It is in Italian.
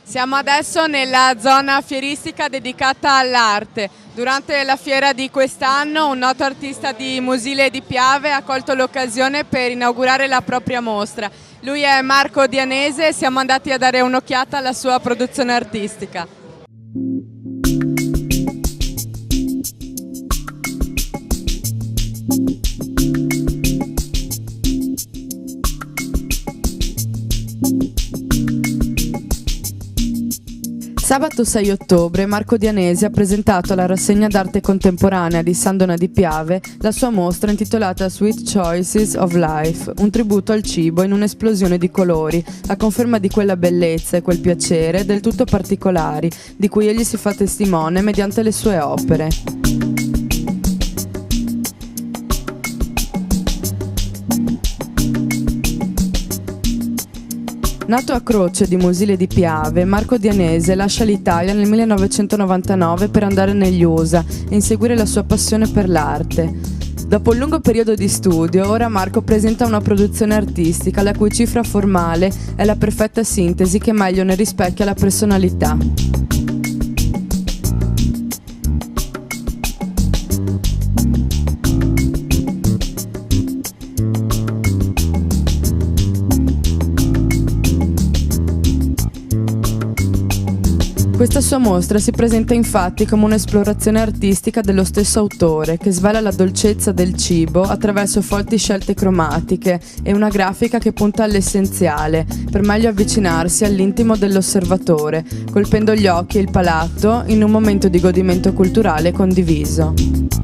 Siamo adesso nella zona fieristica dedicata all'arte. Durante la fiera di quest'anno un noto artista di Musile di Piave ha colto l'occasione per inaugurare la propria mostra. Lui è Marco Dianese e siamo andati a dare un'occhiata alla sua produzione artistica. Sabato 6 ottobre Marco Dianese ha presentato alla rassegna d'arte contemporanea di San Donà di Piave la sua mostra intitolata Sweet Choices of Life, un tributo al cibo in un'esplosione di colori, a conferma di quella bellezza e quel piacere del tutto particolari, di cui egli si fa testimone mediante le sue opere. Nato a Croce di Musile di Piave, Marco Dianese lascia l'Italia nel 1999 per andare negli USA e inseguire la sua passione per l'arte. Dopo un lungo periodo di studio, ora Marco presenta una produzione artistica la cui cifra formale è la perfetta sintesi che meglio ne rispecchia la personalità. Questa sua mostra si presenta infatti come un'esplorazione artistica dello stesso autore, che svela la dolcezza del cibo attraverso forti scelte cromatiche e una grafica che punta all'essenziale, per meglio avvicinarsi all'intimo dell'osservatore, colpendo gli occhi e il palato in un momento di godimento culturale condiviso.